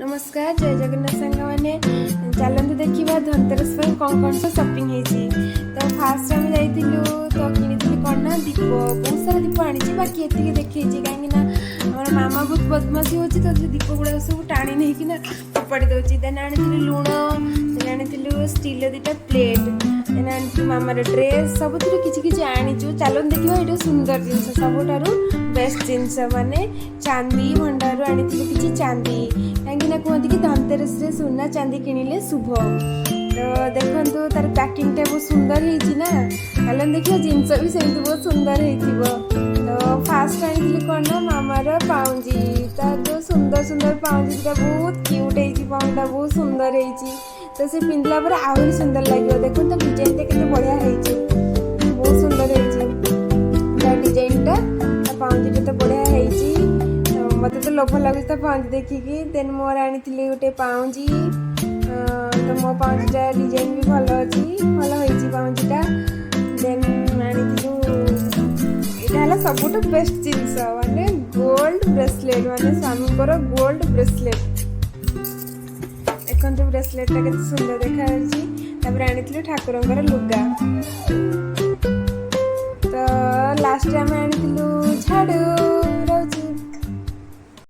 नमस्कार जय जगन्नाथ सांग मैंने चलते देखा धनतेरस कौन कौन सब शॉपिंग होती। तो फास्ट आम जाइलु तो किनी कौन ना दीप बहुत सारा दीप आनी बाकी ये देखी कहीं हमारे मामा बहुत बदमाशी हो तो दीप गुड़ा सब टाणी नहीं फोपाड़ी दूसरी देन आनी लुण देन आनी स्टील दुटा प्लेट देन आनी मामार ड्रेस सब किसी आनीचु। चलो देखा ये सुंदर जिन सबुठ बेस्ट जिनस माने चांदी भंडार आनी किसी चांदी कहीं कहते कि धनतेरस रे सुना चांदी किणिले शुभ। तो देखो तार पैकिंग टा बहुत सुंदर होना चलो देखिए जिनस भी सेमती बहुत सुंदर हो। तो फास्ट आनी कौन ना मामार पाउंजी तार जो सुंदर सुंदर पाउंजी बहुत क्यूट हो पाउंडा बहुत सुंदर हो। तो से पिंधला पर आहरी सुंदर लगे देखो तो डिजाइन टा केते बढ़िया हो बहुत सुंदर हो डिजाइन टा पाउंजी टा तो बढ़िया हो। मत तो लोभ लगे तो पाउंजी देखिकी देन मोर आनी गोटे पाउंजी तो मो पाउंजीटा डिजाइन भी भल अच्छी भल हो पाउंजीटा देन आनी यहाँ सबुठ बेस्ट जिनस माने गोल्ड ब्रेसलेट माने स्वामी गोल्ड ब्रेसलेट देखते ब्रेसलेटा के सुंदर देखा आनी ठाकुर लुगा। तो लास्ट आम